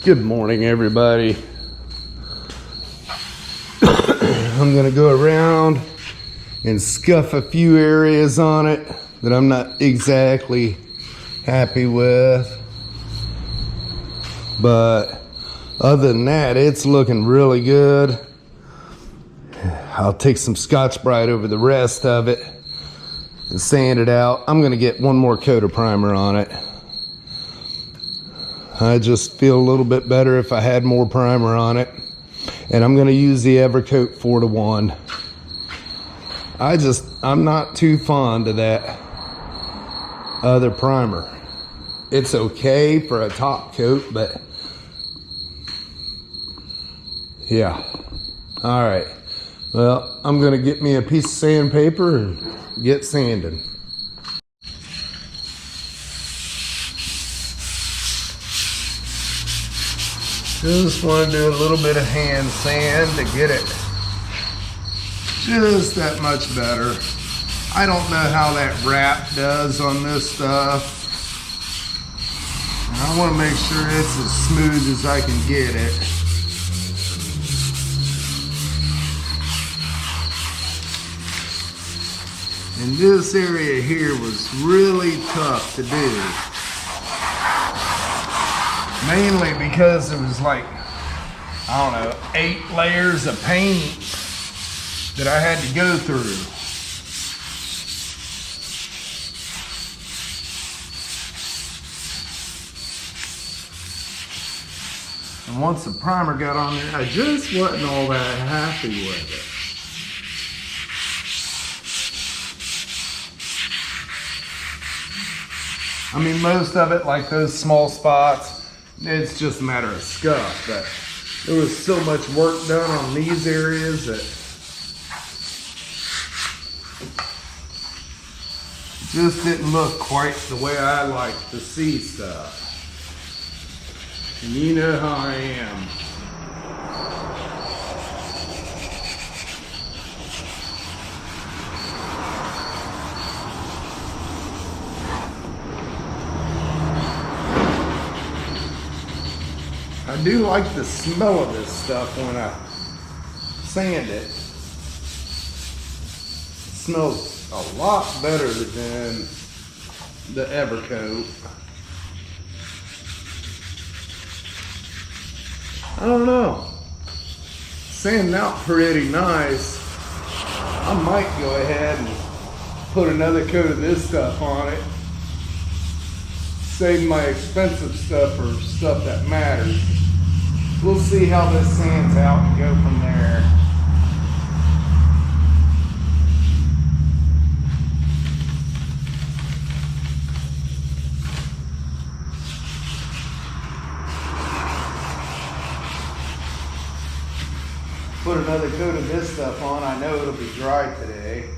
Good morning, everybody. I'm gonna go around and scuff a few areas on it that I'm not exactly happy with, but other than that, it's looking really good. I'll take some Scotch-Brite over the rest of it and sand it out. I'm gonna get one more coat of primer on it. I just feel a little bit better if I had more primer on it. And I'm gonna use the Evercoat 4-to-1. I'm not too fond of that other primer. It's okay for a top coat, but yeah. All right, well, I'm gonna get me a piece of sandpaper and get sanding. Just want to do a little bit of hand sand to get it just that much better. I don't know how that wrap does on this stuff. I want to make sure it's as smooth as I can get it. And this area here was really tough to do. Mainly because it was like, I don't know, 8 layers of paint that I had to go through. And once the primer got on there, I just wasn't all that happy with it. I mean, most of it, like those small spots, it's just a matter of scuff, but there was so much work done on these areas that it just didn't look quite the way I like to see stuff. And you know how I am. I do like the smell of this stuff when I sand it. It smells a lot better than the Evercoat. I don't know. Sanding out pretty nice. I might go ahead and put another coat of this stuff on it. Save my expensive stuff for stuff that matters. We'll see how this sands out and go from there. Put another coat of this stuff on. I know it'll be dry today.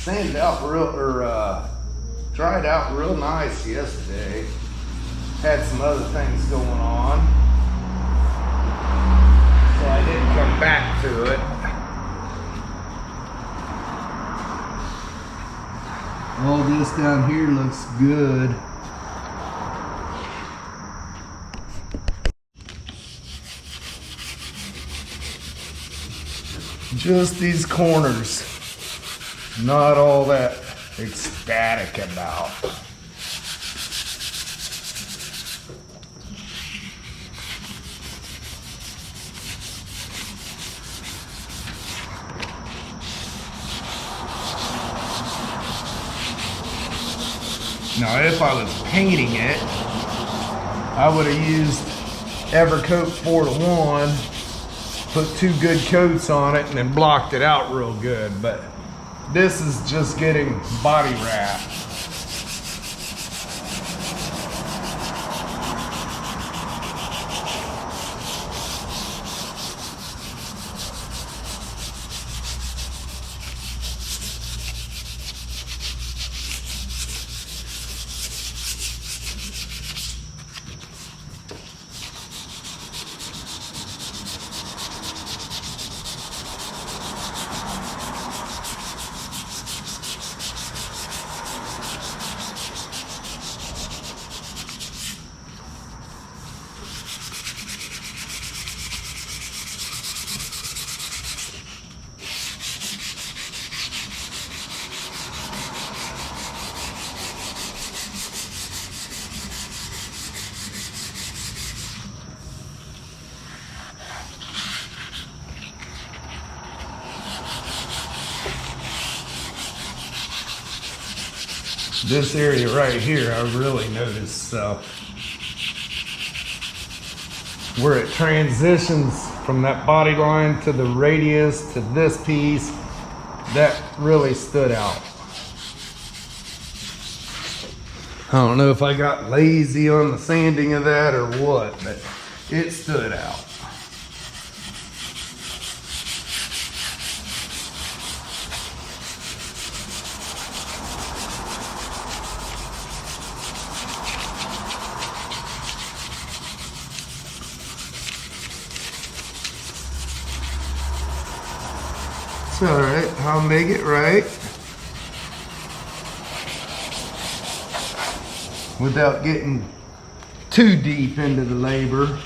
Sanded out dried out real nice yesterday. Had some other things going on, so I didn't come back to it. All this down here looks good. Just these corners. Not all that ecstatic about. Now, if I was painting it, I would have used Evercoat 4-to-1, put 2 good coats on it, and then blocked it out real good. But this is just getting body wrap. This area right here, I really noticed where it transitions from that body line to the radius to this piece, that really stood out. I don't know if I got lazy on the sanding of that or what, but it stood out. It's all right, I'll make it right without getting too deep into the labor,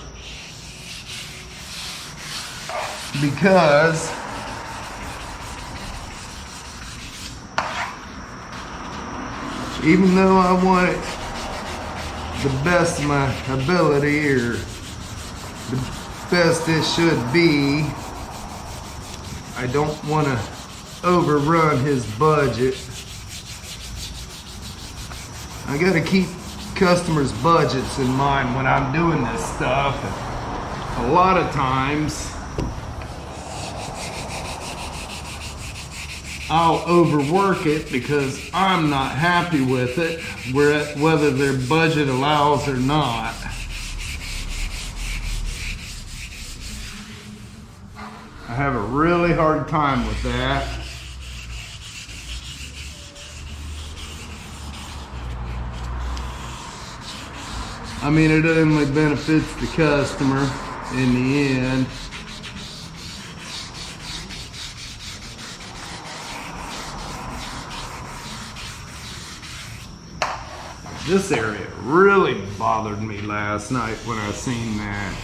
because even though I want it the best of my ability, or the best it should be, I don't want to overrun his budget. I got to keep customers' budgets in mind when I'm doing this stuff. And a lot of times I'll overwork it because I'm not happy with it, whether their budget allows or not. I have a really hard time with that. I mean, it only benefits the customer in the end. This area really bothered me last night when I seen that.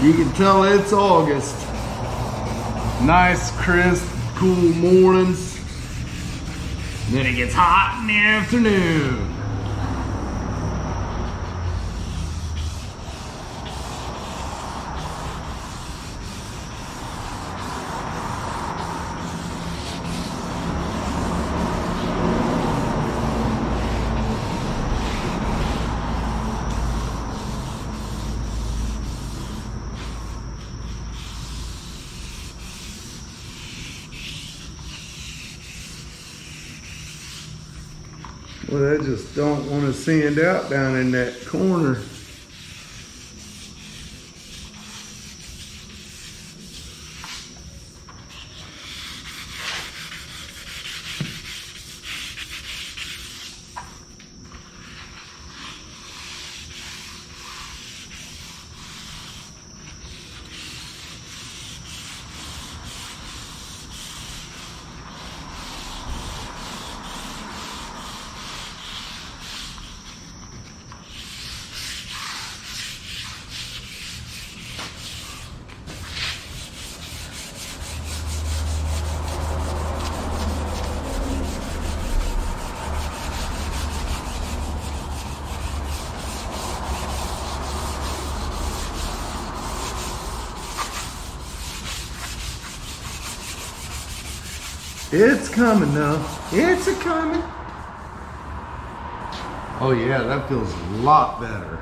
You can tell it's August. Nice, crisp, cool mornings. Then it gets hot in the afternoon. Well, I just don't want to sand out down in that corner. It's coming now. It's a coming. Oh yeah, that feels a lot better.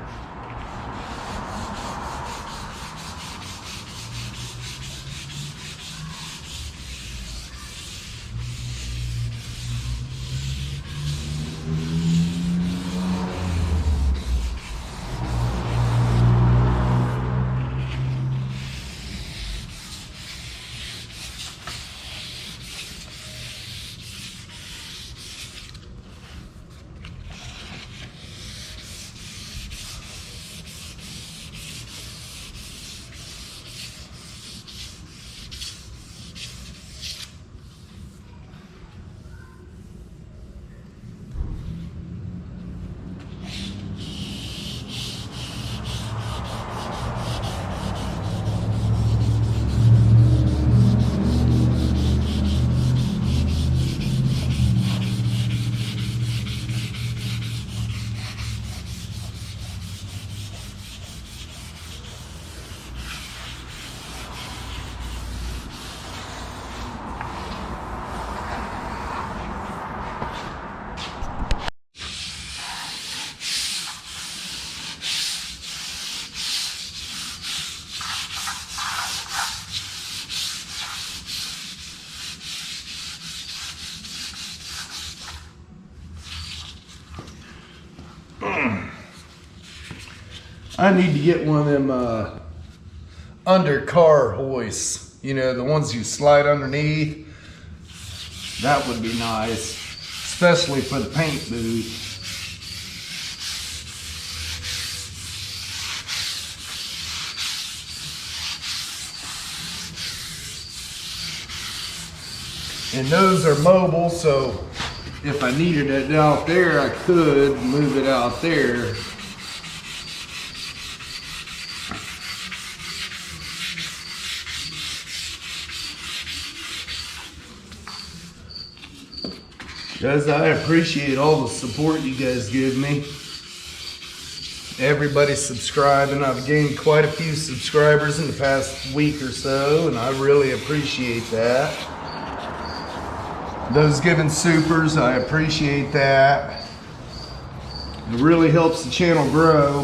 I need to get one of them under car hoists. You know, the ones you slide underneath. That would be nice, especially for the paint booth. And those are mobile, so if I needed it out there, I could move it out there. Guys, I appreciate all the support you guys give me. Everybody's subscribing. I've gained quite a few subscribers in the past week or so, and I really appreciate that. Those giving supers, I appreciate that. It really helps the channel grow.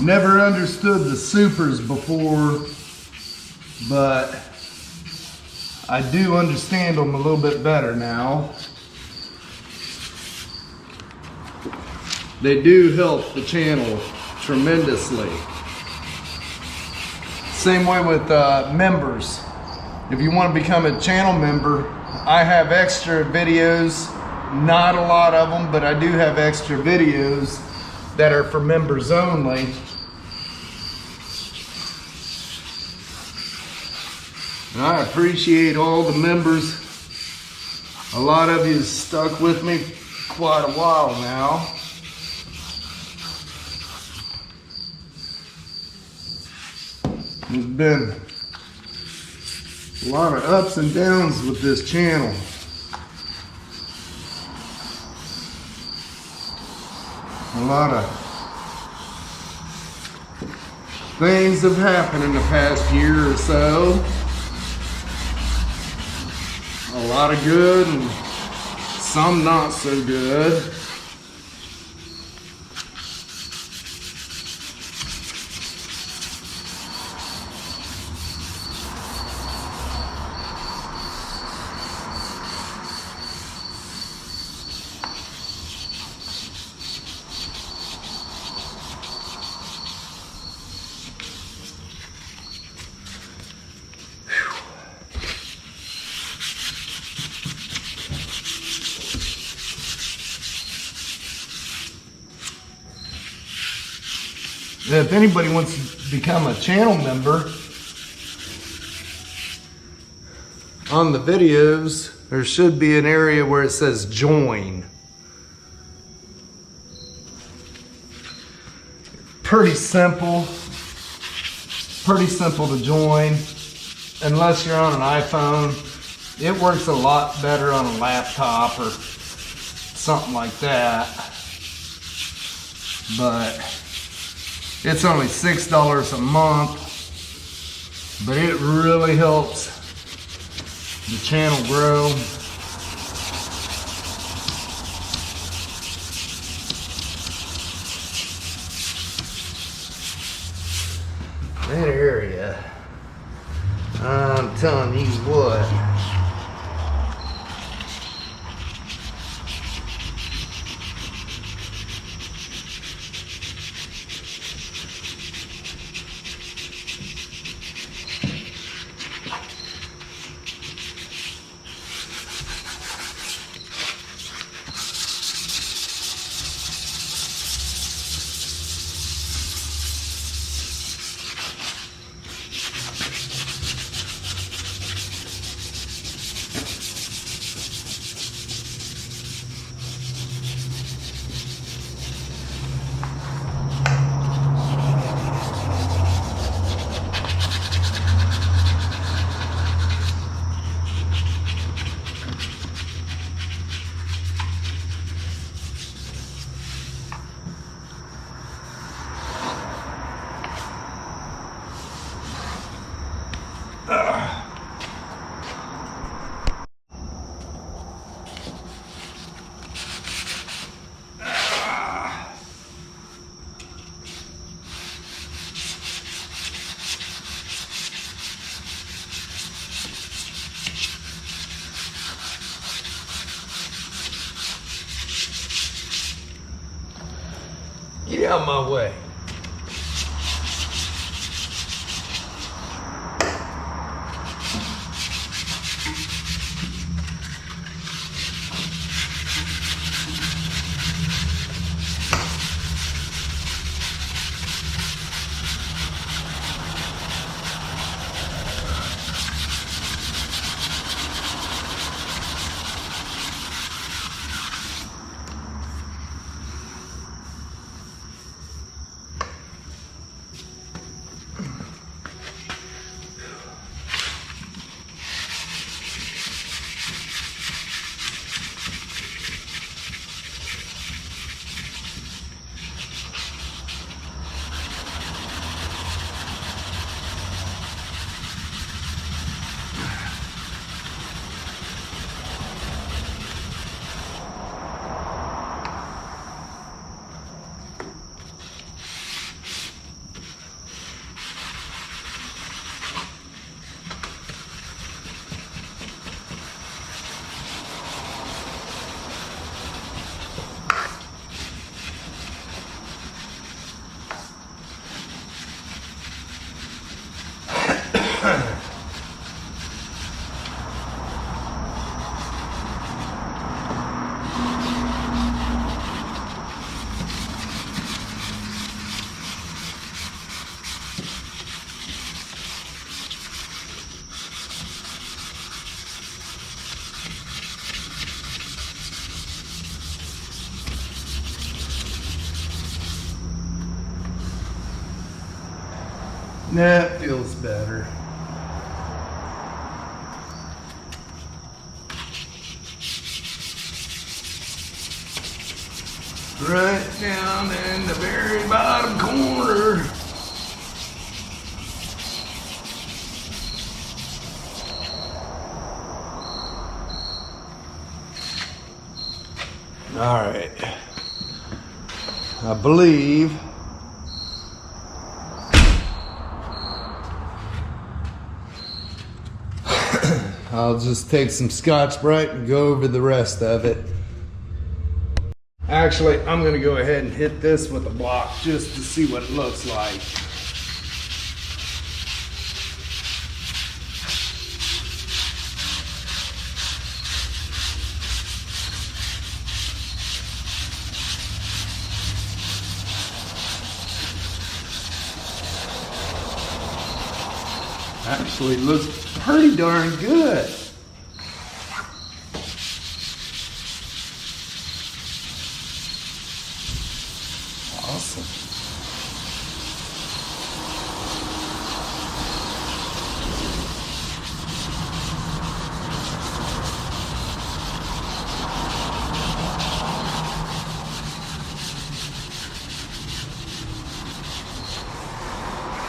Never understood the supers before, but I do understand them a little bit better now. They do help the channel tremendously. Same way with members. If you want to become a channel member, I have extra videos, not a lot of them, but I do have extra videos that are for members only. And I appreciate all the members. A lot of you stuck with me quite a while now. There's been a lot of ups and downs with this channel. A lot of things have happened in the past year or so. A lot of good and some not so good. If anybody wants to become a channel member, on the videos, there should be an area where it says join. Pretty simple to join, unless you're on an iPhone. It works a lot better on a laptop or something like that, but it's only $6 a month, but it really helps the channel grow. That area, I'm telling you what. Get out of my way. That feels better. Right down in the very bottom corner. All right. I believe I'll just take some Scotch-Brite and go over the rest of it. Actually, I'm gonna go ahead and hit this with a block just to see what it looks like. Actually looks pretty darn good. Awesome.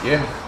Yeah.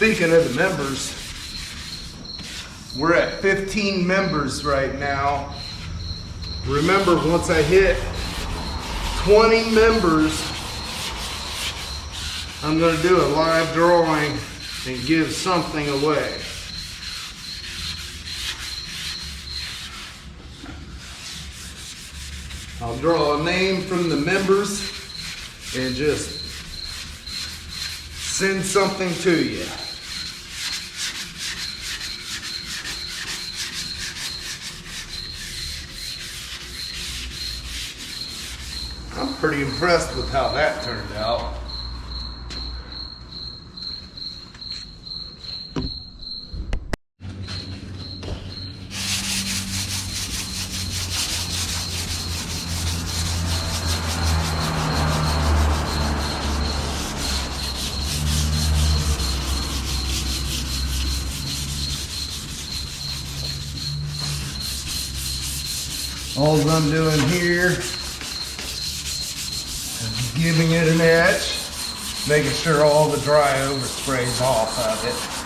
Speaking of the members, we're at 15 members right now. Remember, once I hit 20 members, I'm going to do a live drawing and give something away. I'll draw a name from the members and just send something to you. Pretty impressed with how that turned out. All I'm doing here is giving it an etch, making sure all the dry overspray's off of it.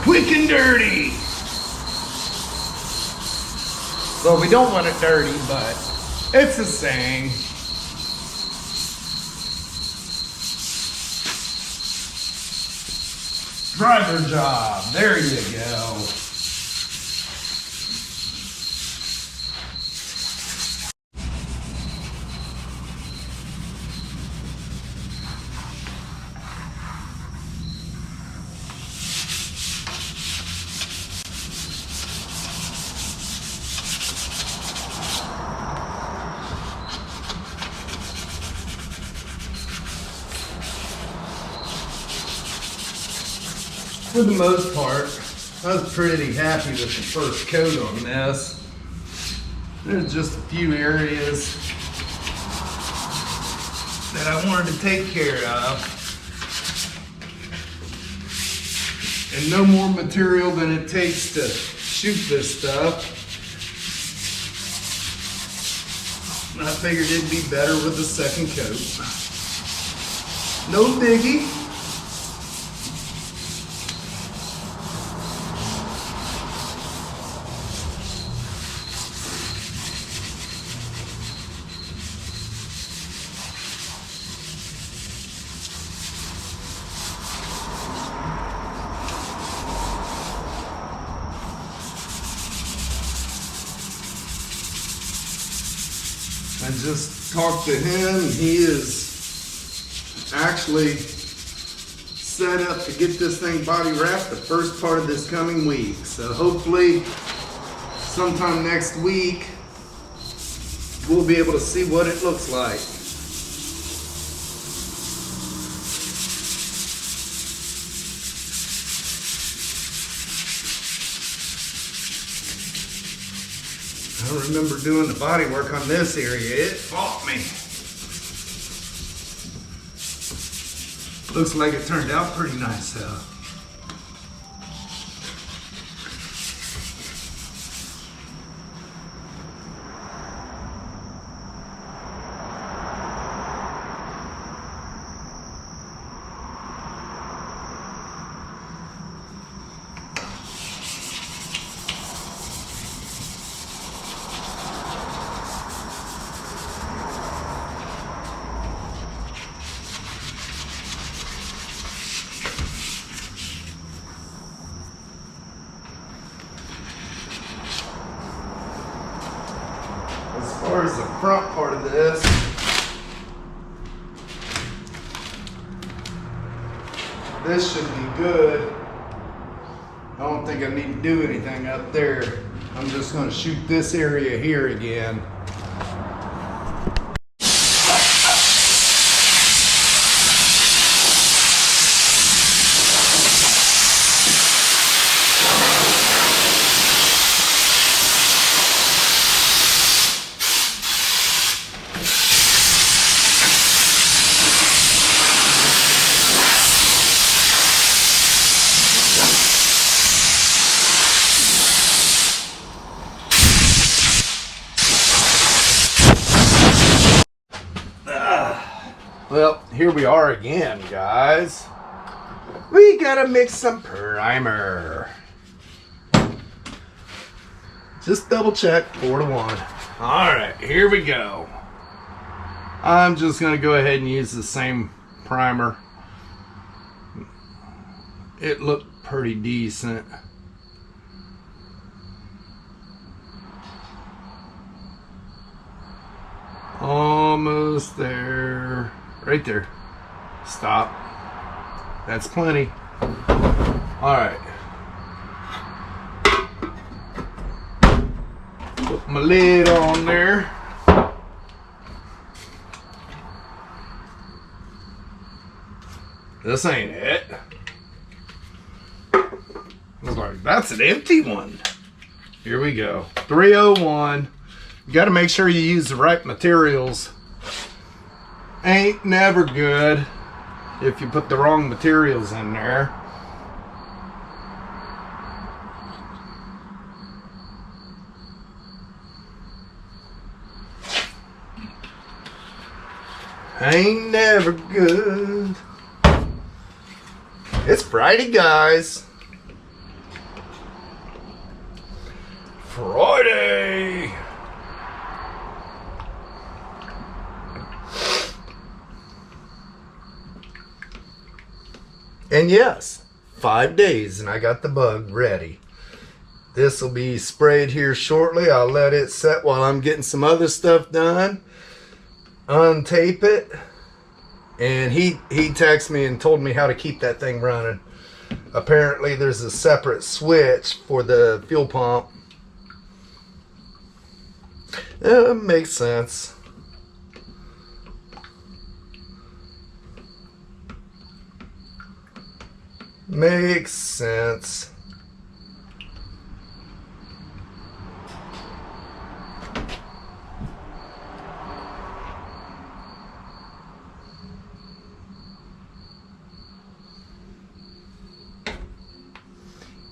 Quick and dirty. Well, we don't want it dirty, but it's a saying. Driver job. There you go. For the most part, I was pretty happy with the first coat on this. There's just a few areas that I wanted to take care of. And no more material than it takes to shoot this stuff. I figured it'd be better with the second coat. No biggie. I just talked to him. He is actually set up to get this thing body wrapped the first part of this coming week. So hopefully sometime next week we'll be able to see what it looks like. I remember doing the body work on this area. It fought me. Looks like it turned out pretty nice though. As far as the front part of this, this should be good. I don't think I need to do anything up there. I'm just going to shoot this area here again. Well, here we are again, guys. We gotta mix some primer. Just double check, 4 to 1. All right, here we go. I'm just gonna go ahead and use the same primer. It looked pretty decent. Almost there. Right there. Stop. That's plenty. Alright. Put my lid on there. This ain't it. I was like, that's an empty one. Here we go. 301. You got to make sure you use the right materials. Ain't never good if you put the wrong materials in there. Ain't never good. It's Friday, guys. Friday. And yes, 5 days and I got the bug ready. This will be sprayed here shortly. I'll let it set while I'm getting some other stuff done. Untape it. And he texted me and told me how to keep that thing running. Apparently there's a separate switch for the fuel pump. Makes sense. Makes sense.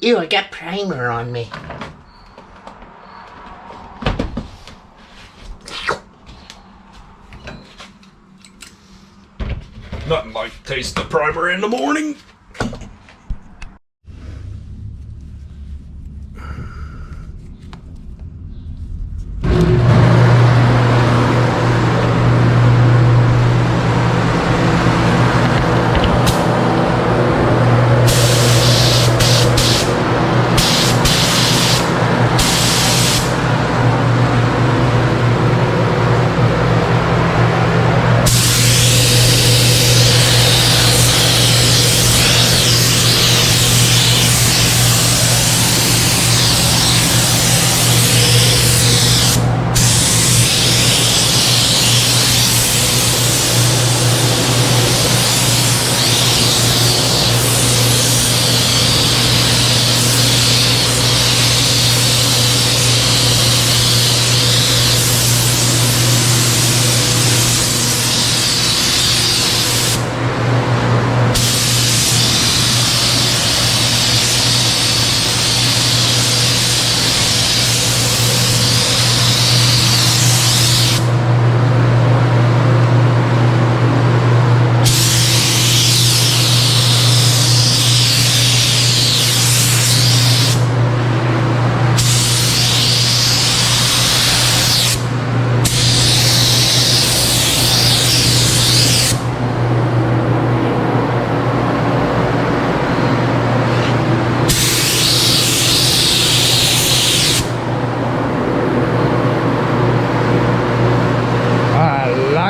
Ew, I got primer on me. Nothing like taste the primer in the morning.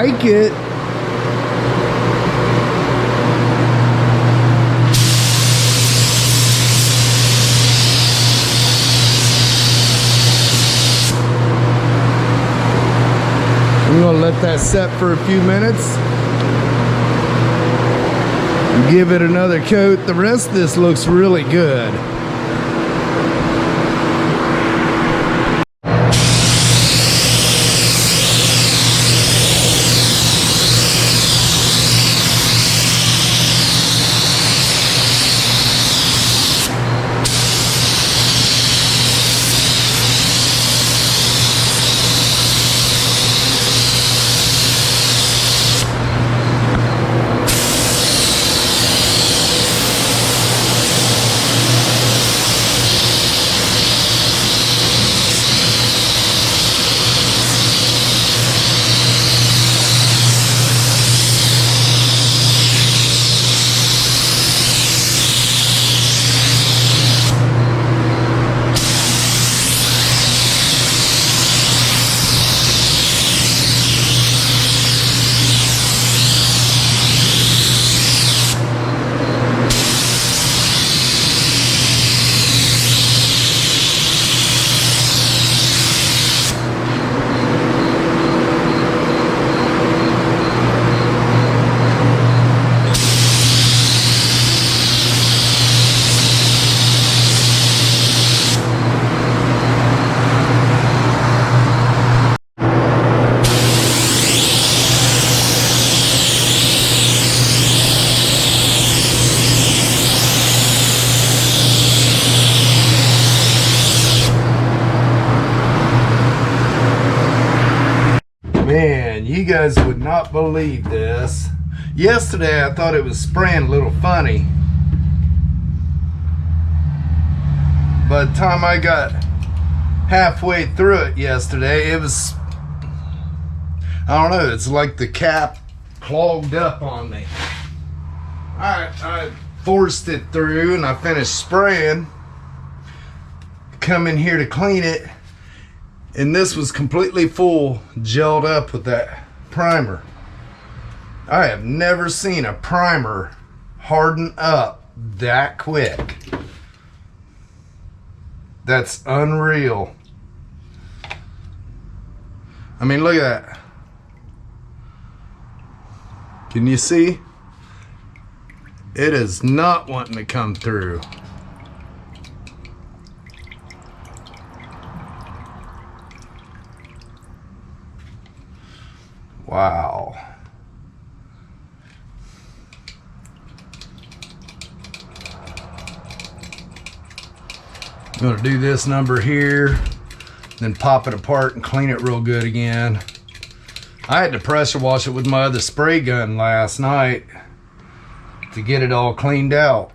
like it. I'm gonna let that set for a few minutes. Give it another coat. The rest of this looks really good. Man, you guys would not believe this. Yesterday I thought it was spraying a little funny. By the time I got halfway through it yesterday, it was, I don't know, it's like the cap clogged up on me. I forced it through and I finished spraying. Come in here to clean it, and this was completely full, gelled up with that primer. I have never seen a primer harden up that quick. That's unreal. I mean, look at that. Can you see? It is not wanting to come through. Wow. I'm gonna do this number here, then pop it apart and clean it real good again. I had to pressure wash it with my other spray gun last night to get it all cleaned out.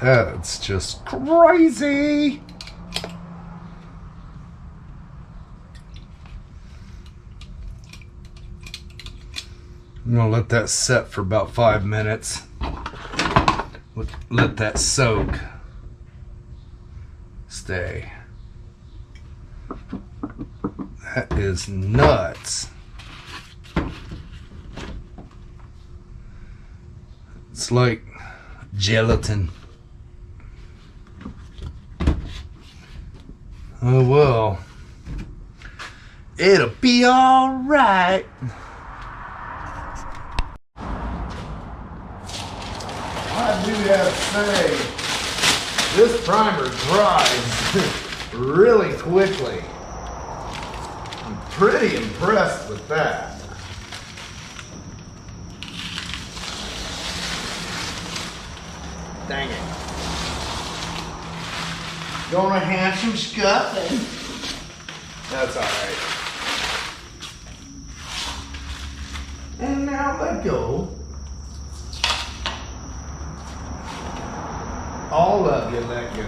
That's just crazy. I'm gonna let that set for about 5 minutes. Let that soak. Stay. That is nuts. It's like gelatin. Oh well. It'll be all right. I do have to say, this primer dries really quickly. I'm pretty impressed with that. Dang it. Gonna have some scuffing. That's alright. And now let go. All of you let go.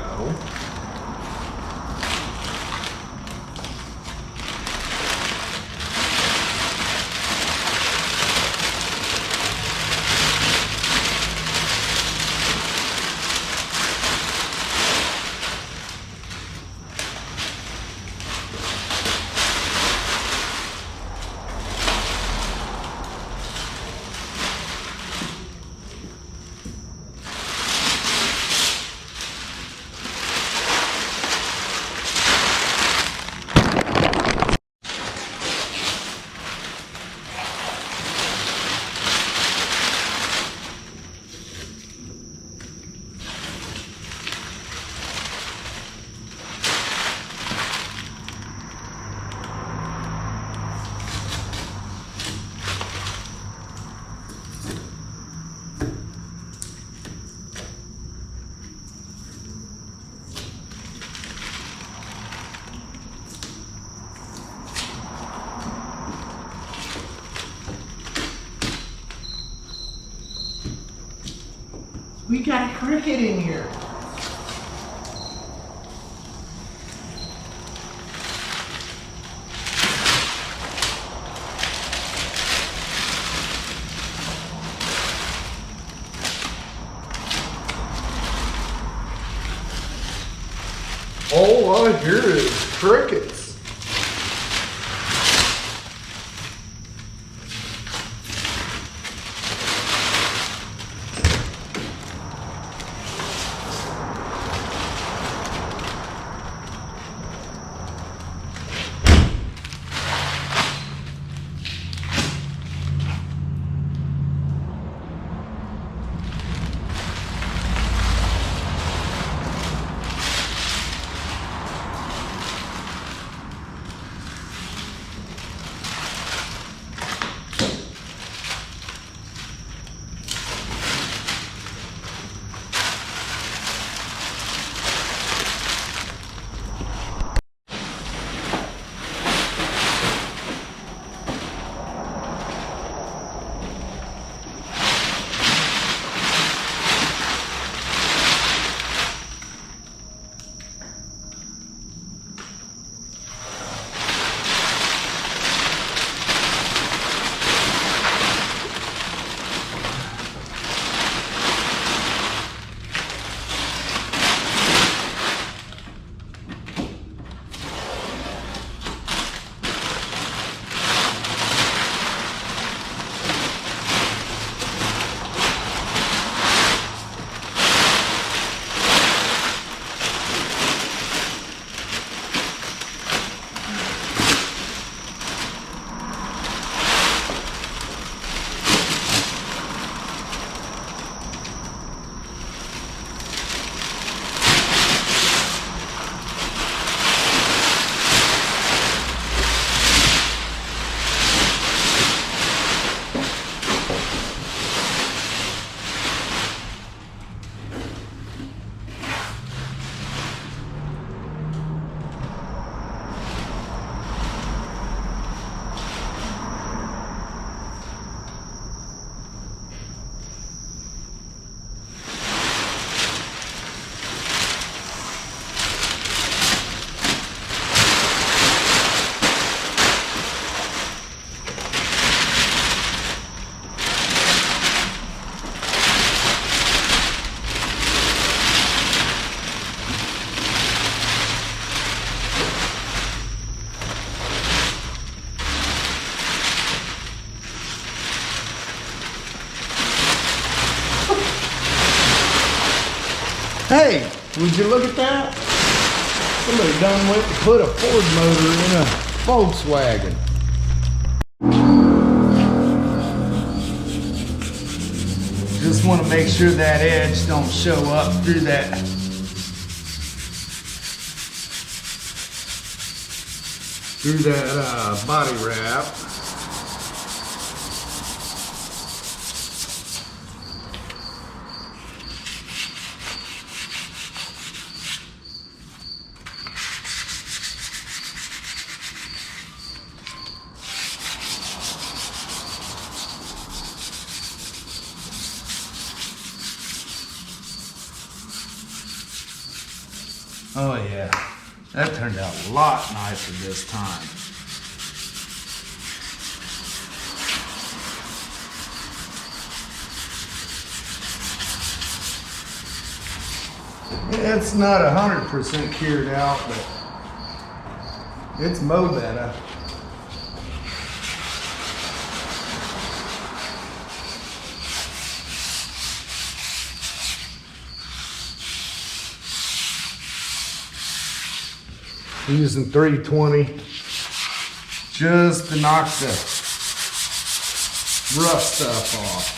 We got a cricket in here. All I hear is crickets. Hey, would you look at that? Somebody done went to put a Ford motor in a Volkswagen. Just want to make sure that edge don't show up through that body wrap. Oh yeah, that turned out a lot nicer this time. It's not 100% cured out, but it's mo better. Using 320 just to knock the rough stuff off.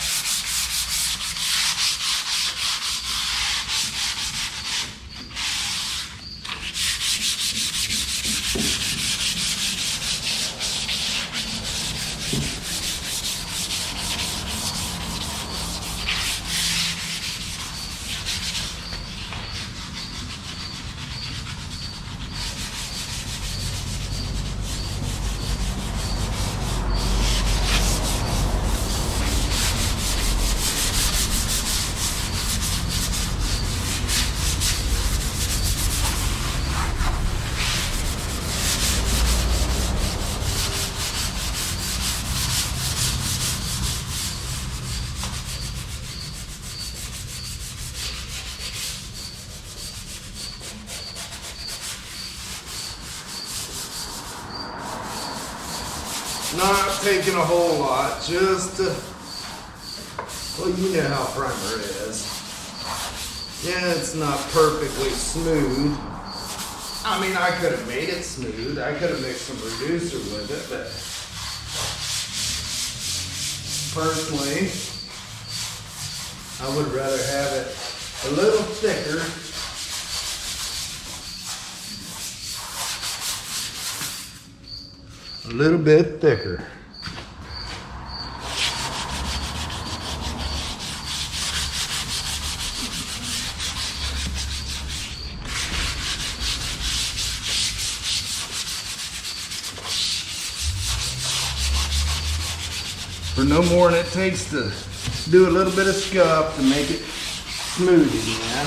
Not taking a whole lot, just well, you know how primer is. Yeah, it's not perfectly smooth. I mean, I could have made it smooth. I could have mixed some reducer with it, but personally, I would rather have it a little thicker. A little bit thicker. For no more than it takes to do a little bit of scuff to make it smooth again.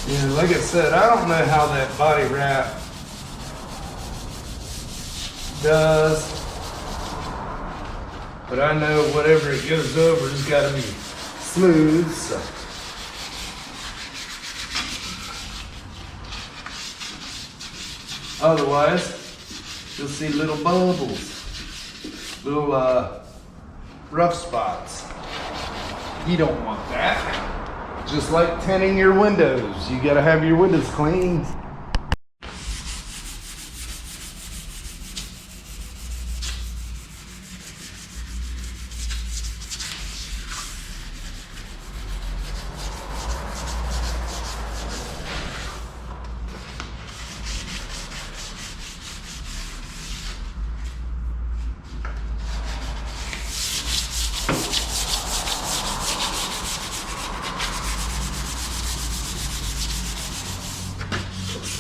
Yeah, like I said, I don't know how that body wrap does, but I know whatever it goes over has got to be smooth. So. Otherwise, you'll see little bubbles, little rough spots. You don't want that. Just like tinting your windows, you gotta have your windows clean.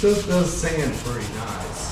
Stuff does sand pretty nice.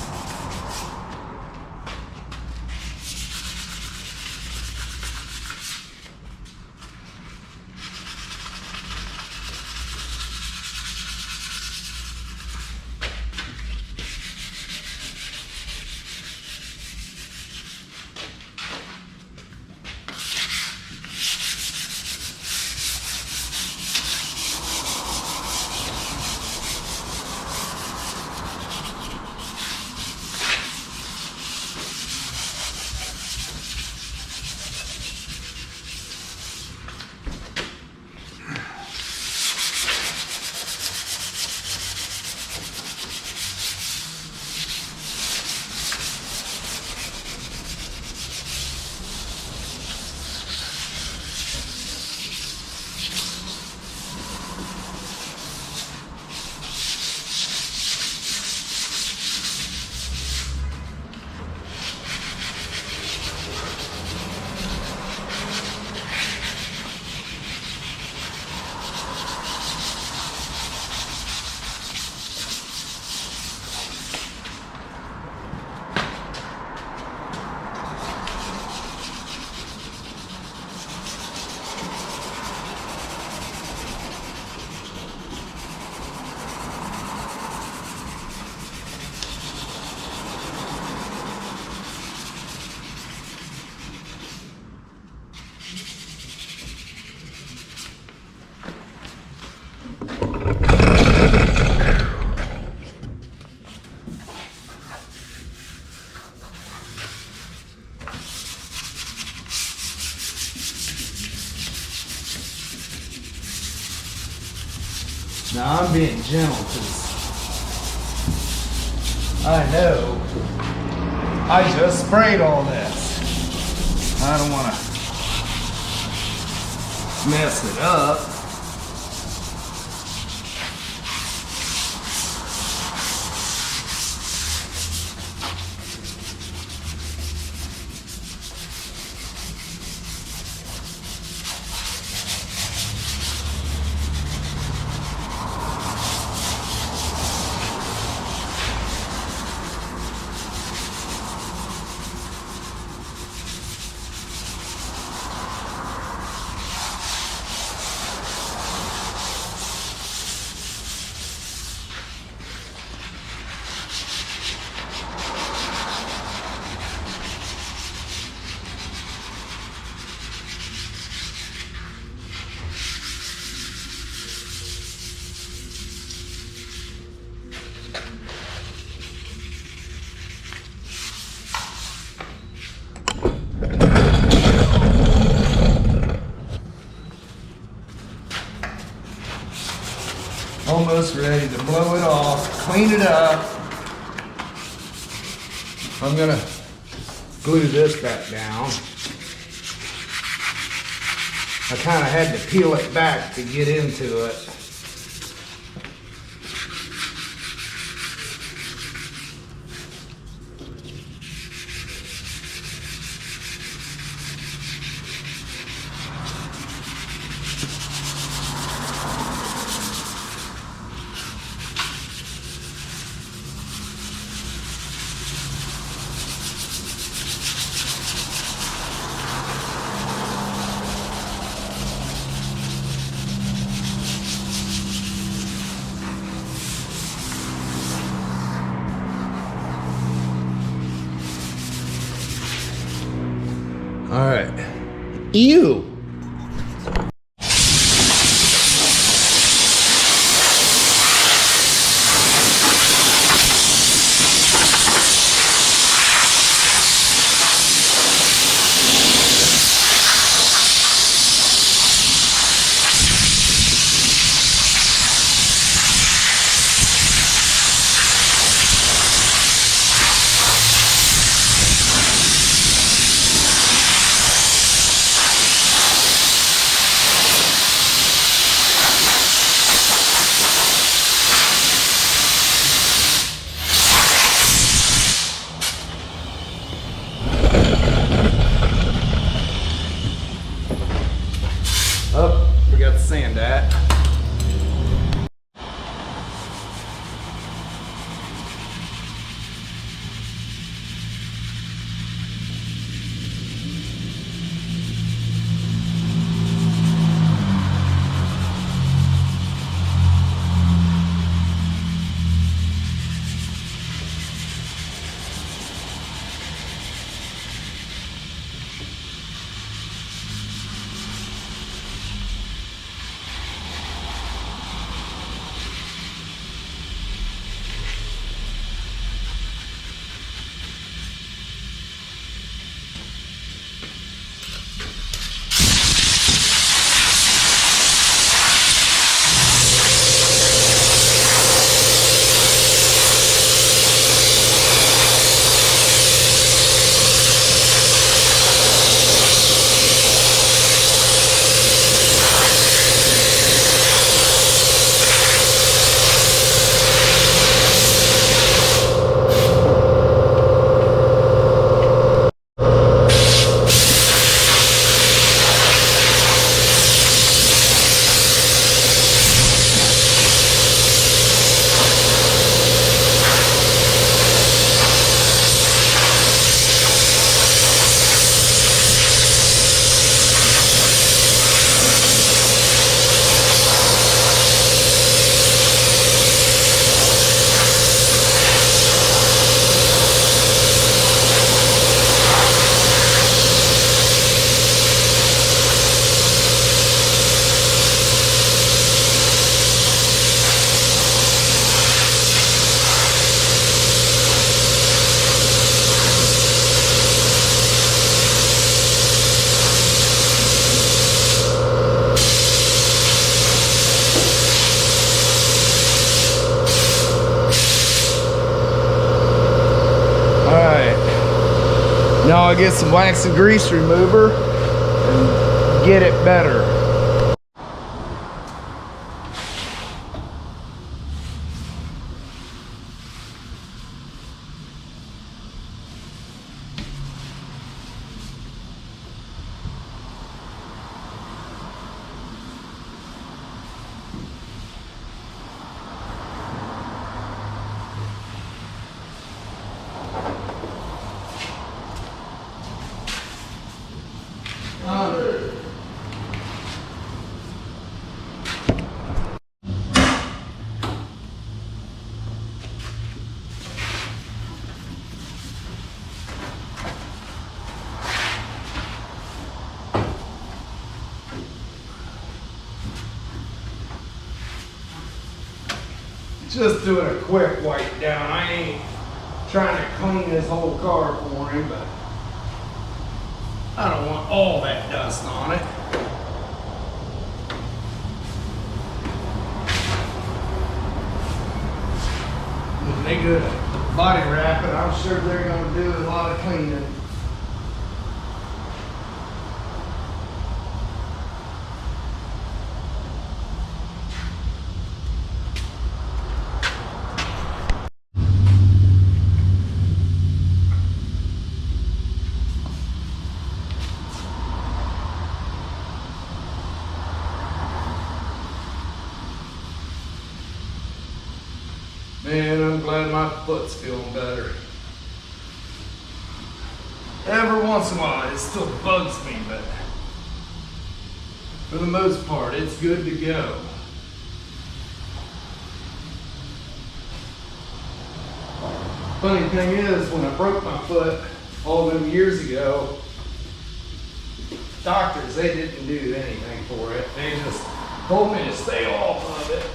Now I'm being gentle because I know I just sprayed all this. I don't want to mess it up. Almost ready to blow it off, clean it up. I'm gonna glue this back down. I kind of had to peel it back to get into it. All right. Ew. Oh, forgot the sand at. Now I'll get some wax and grease remover and get it better. Just doing a quick wipe down. I ain't trying to clean this whole car for him, but I don't want all that dust on it. When they go to body wrap it, I'm sure they're going to do a lot of cleaning. Man, I'm glad my foot's feeling better. Every once in a while, it still bugs me, but for the most part, it's good to go. Funny thing is, when I broke my foot all them years ago, doctors, they didn't do anything for it. They just told me to stay off of it.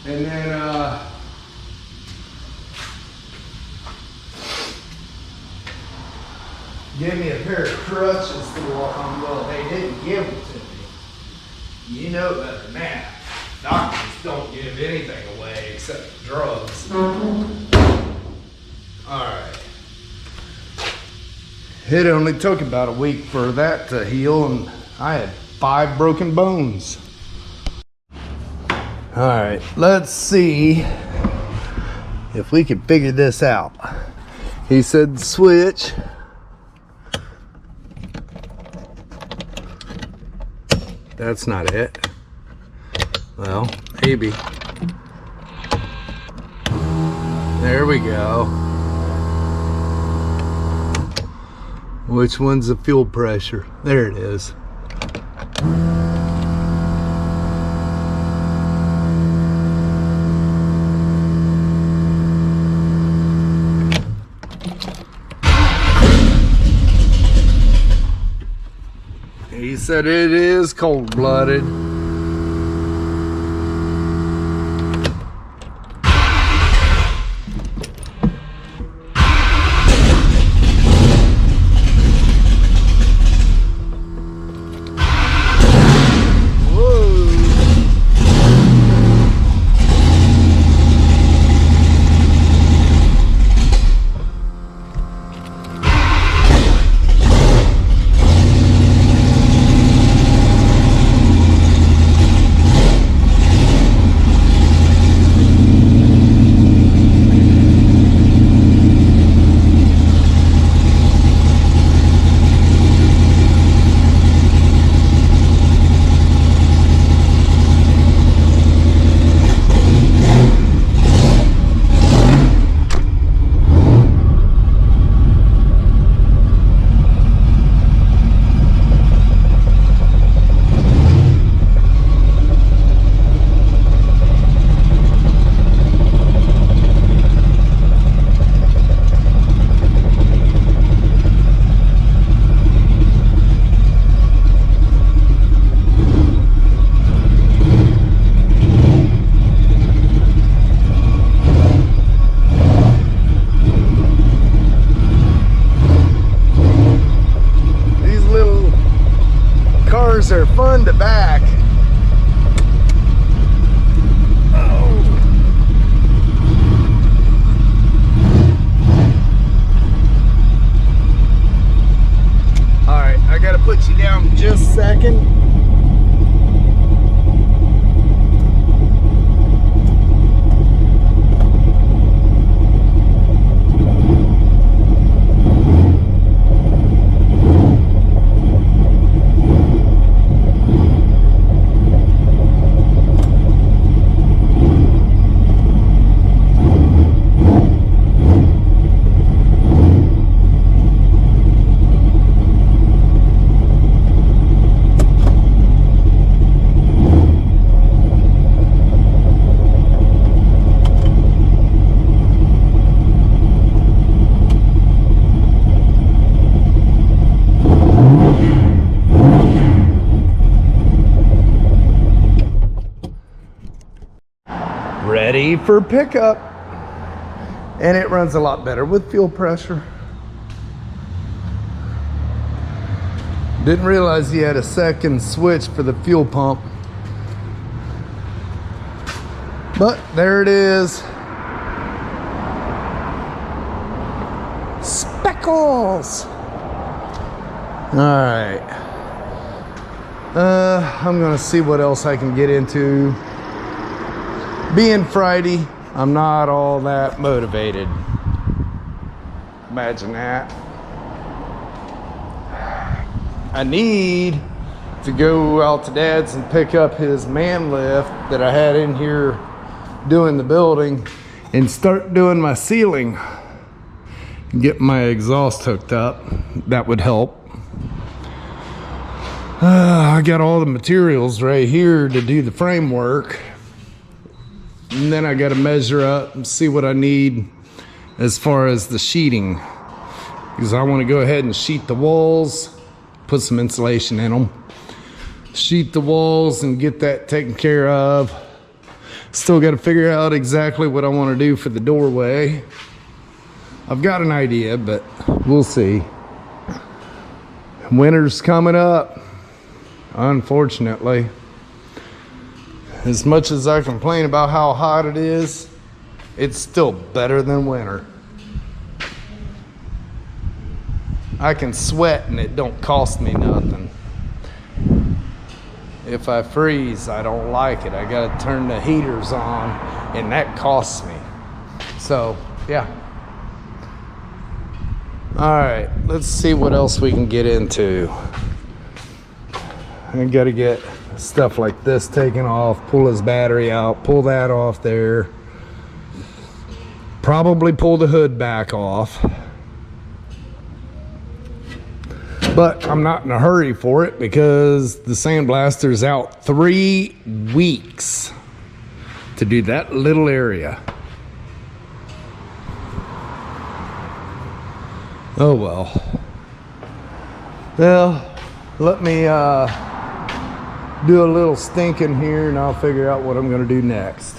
And then, gave me a pair of crutches to walk on. Well, they didn't give them to me. You know better than that. Doctors don't give anything away except drugs. Alright. It only took about a week for that to heal, and I had 5 broken bones. Alright, let's see if we can figure this out. He said switch. That's not it. Well, maybe. There we go. Which one's the fuel pressure? There it is. He said it is cold-blooded. Are fun to back. put you down just a second. Ready for pickup. And it runs a lot better with fuel pressure. Didn't realize he had a second switch for the fuel pump. But there it is. Speckles. All right. I'm gonna see what else I can get into. Being Friday, I'm not all that motivated. Imagine that. I need to go out to Dad's and pick up his man lift that I had in here doing the building and start doing my ceiling. Get my exhaust hooked up. That would help. I got all the materials right here to do the framework. And then I got to measure up and see what I need as far as the sheeting. Because I want to go ahead and sheet the walls, put some insulation in them. Sheet the walls and get that taken care of. Still got to figure out exactly what I want to do for the doorway. I've got an idea, but we'll see. Winter's coming up, unfortunately. As much as I complain about how hot it is, it's still better than winter. I can sweat and it don't cost me nothing. If I freeze, I don't like it. I gotta turn the heaters on and that costs me. So, yeah. All right, let's see what else we can get into. I gotta get stuff like this taken off, pull his battery out, pull that off there. Probably pull the hood back off. But I'm not in a hurry for it because the sandblaster's out 3 weeks to do that little area. Oh well. Well, let me do a little stinking here and I'll figure out what I'm gonna do next.